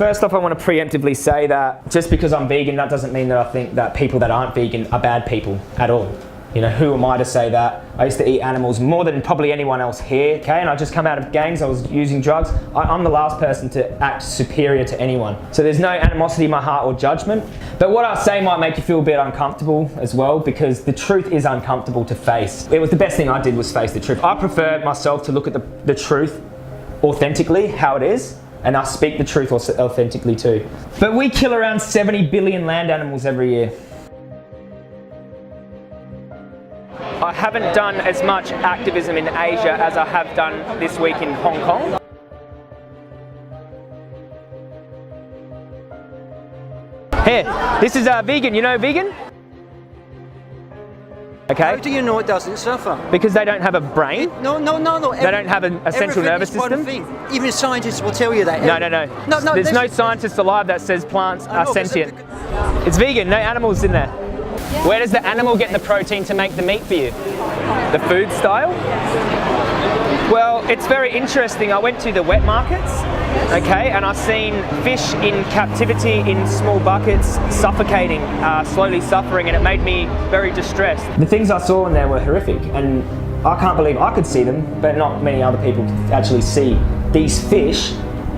First off, I want to preemptively say that just because I'm vegan, that doesn't mean that I think that people that aren't vegan are bad people at all. You know, who am I to say that? I used to eat animals more than probably anyone else here, okay? And I just come out of gangs, I was using drugs. I'm the last person to act superior to anyone. So there's no animosity in my heart or judgment. But what I say might make you feel a bit uncomfortable as well, because the truth is uncomfortable to face. It was the best thing I did was face the truth. I prefer myself to look at the truth authentically, how it is, and I speak the truth authentically too. But we kill around 70 billion land animals every year. I haven't done as much activism in Asia as I have done this week in Hong Kong. Here, this is vegan. You know vegan? Okay. How do you know it doesn't suffer? Because they don't have a brain. No. They don't have a central nervous system. Even scientists will tell you that. No. There's no scientist alive that says plants are sentient. It's vegan, no animals in there. Where does the animal get the protein to make the meat for you? The food style? Well, it's very interesting. I went to the wet markets, okay, and I've seen fish in captivity in small buckets, suffocating, slowly suffering, and it made me very distressed. The things I saw in there were horrific, and I can't believe I could see them, but not many other people could actually see these fish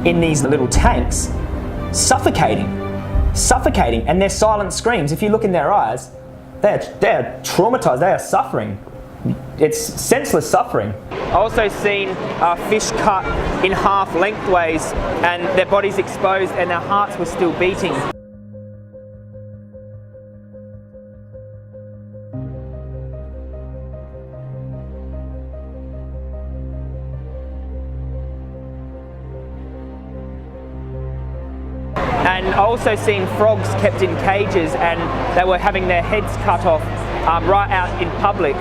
in these little tanks, suffocating, and their silent screams, if you look in their eyes, they're traumatized, they are suffering. It's senseless suffering. I also seen fish cut in half lengthways and their bodies exposed and their hearts were still beating. And I also seen frogs kept in cages and they were having their heads cut off right out in public.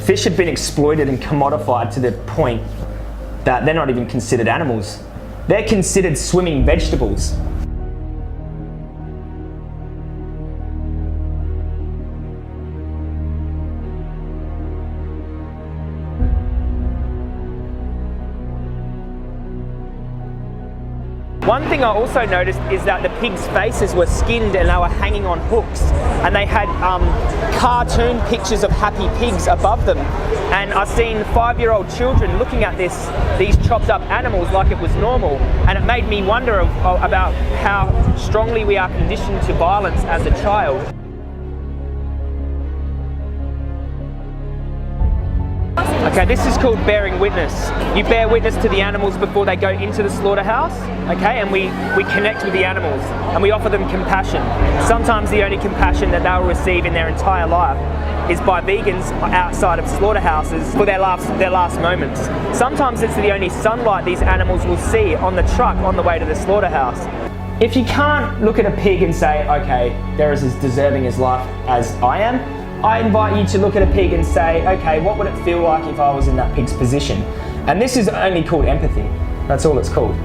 Fish have been exploited and commodified to the point that they're not even considered animals. They're considered swimming vegetables. One thing I also noticed is that the pigs' faces were skinned and they were hanging on hooks, and they had cartoon pictures of happy pigs above them. And I've seen 5-year-old children looking at these chopped up animals like it was normal, and it made me wonder about how strongly we are conditioned to violence as a child. Okay, this is called bearing witness. You bear witness to the animals before they go into the slaughterhouse, okay, and we connect with the animals and we offer them compassion. Sometimes the only compassion that they'll receive in their entire life is by vegans outside of slaughterhouses for their last moments. Sometimes it's the only sunlight these animals will see on the truck on the way to the slaughterhouse. If you can't look at a pig and say, okay, they're as deserving as life as I am, I invite you to look at a pig and say, okay, what would it feel like if I was in that pig's position? And this is only called empathy. That's all it's called.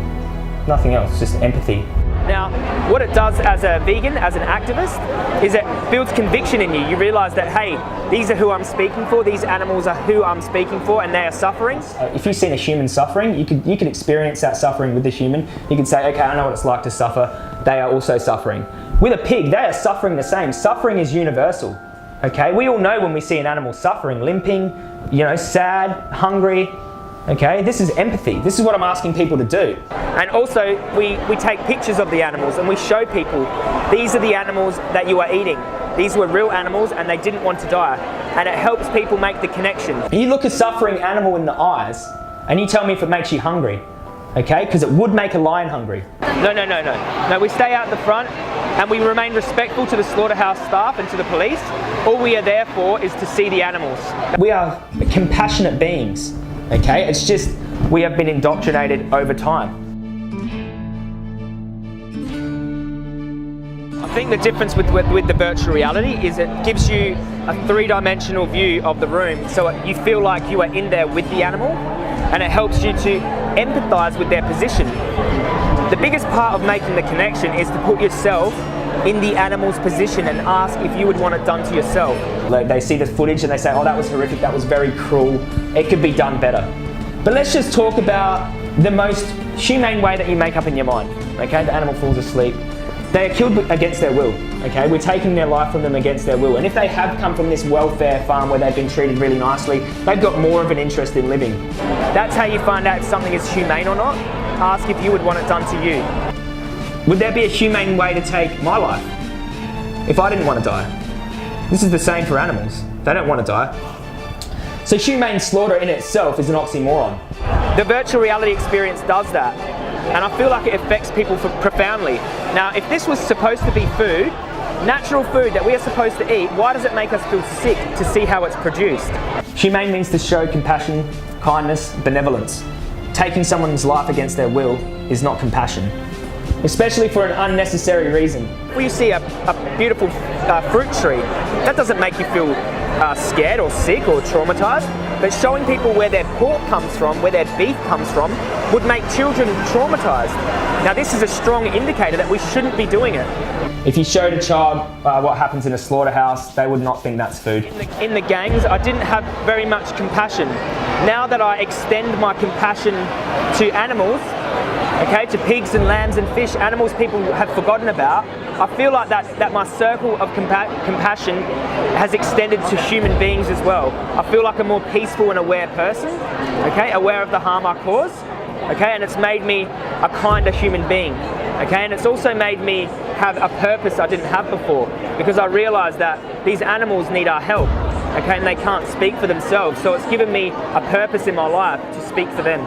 Nothing else, just empathy. Now, what it does as a vegan, as an activist, is it builds conviction in you. You realise that, hey, these are who I'm speaking for, these animals are who I'm speaking for, and they are suffering. If you've seen a human suffering, you could experience that suffering with the human. You could say, okay, I know what it's like to suffer. They are also suffering. With a pig, they are suffering the same. Suffering is universal. Okay, we all know when we see an animal suffering, limping, sad, hungry. Okay, this is empathy. This is what I'm asking people to do. And also, we take pictures of the animals and we show people, these are the animals that you are eating. These were real animals and they didn't want to die. And it helps people make the connection. You look a suffering animal in the eyes and you tell me if it makes you hungry. Okay, because it would make a lion hungry. No, we stay out the front and we remain respectful to the slaughterhouse staff and to the police. All we are there for is to see the animals. We are compassionate beings, okay? It's just we have been indoctrinated over time. I think the difference with the virtual reality is it gives you a 3-dimensional view of the room, so you feel like you are in there with the animal, and it helps you to empathise with their position. The biggest part of making the connection is to put yourself in the animal's position and ask if you would want it done to yourself. Like they see the footage and they say, oh, that was horrific, that was very cruel, it could be done better. But let's just talk about the most humane way that you make up in your mind. Okay, the animal falls asleep. They are killed against their will. Okay, we're taking their life from them against their will. And if they have come from this welfare farm where they've been treated really nicely, they've got more of an interest in living. That's how you find out if something is humane or not. Ask if you would want it done to you. Would there be a humane way to take my life if I didn't want to die? This is the same for animals. They don't want to die. So humane slaughter in itself is an oxymoron. The virtual reality experience does that, and I feel like it affects people profoundly. Now, if this was supposed to be food, natural food that we are supposed to eat, why does it make us feel sick to see how it's produced? Humane means to show compassion, kindness, benevolence. Taking someone's life against their will is not compassion, especially for an unnecessary reason. When you see a beautiful fruit tree, that doesn't make you feel scared or sick or traumatized, but showing people where their pork comes from, where their beef comes from, would make children traumatized. Now this is a strong indicator that we shouldn't be doing it. If you showed a child what happens in a slaughterhouse, they would not think that's food. In the gangs, I didn't have very much compassion. Now that I extend my compassion to animals, okay, to pigs and lambs and fish, animals people have forgotten about, I feel like that my circle of compassion has extended to human beings as well. I feel like a more peaceful and aware person, okay, aware of the harm I cause, okay, and it's made me a kinder human being, okay, and it's also made me have a purpose I didn't have before, because I realised that these animals need our help, okay, and they can't speak for themselves, so it's given me a purpose in my life to speak for them.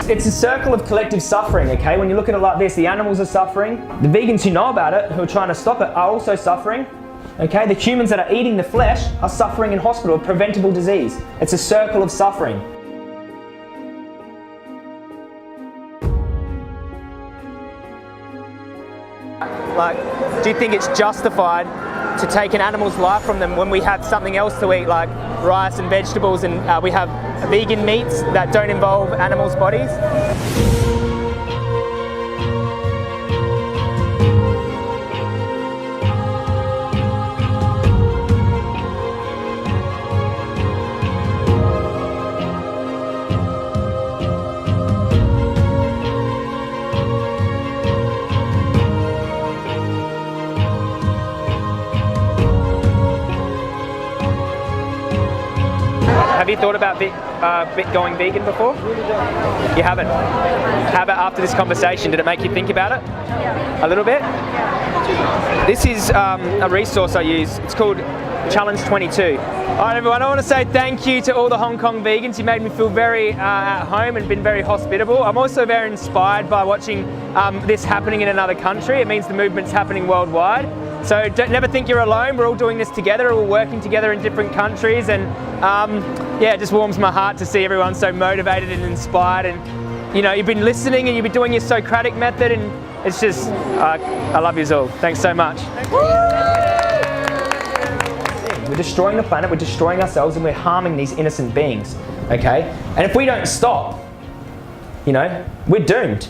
It's a circle of collective suffering, okay? When you look at it like this, the animals are suffering, the vegans who know about it, who are trying to stop it, are also suffering, okay? The humans that are eating the flesh are suffering in hospital, a preventable disease. It's a circle of suffering. Like, do you think it's justified to take an animal's life from them when we have something else to eat, like rice and vegetables, and we have vegan meats that don't involve animals' bodies? Have you thought about going vegan before? You haven't? How about after this conversation, did it make you think about it? A little bit? This is a resource I use. It's called Challenge 22. Alright everyone, I want to say thank you to all the Hong Kong vegans. You made me feel very at home and been very hospitable. I'm also very inspired by watching this happening in another country. It means the movement's happening worldwide. So never think you're alone. We're all doing this together. We're all working together in different countries, and yeah, it just warms my heart to see everyone so motivated and inspired. And you know, you've been listening and you've been doing your Socratic method, and it's just, I love you all. Thanks so much. We're destroying the planet, we're destroying ourselves, and we're harming these innocent beings, okay? And if we don't stop, you know, we're doomed.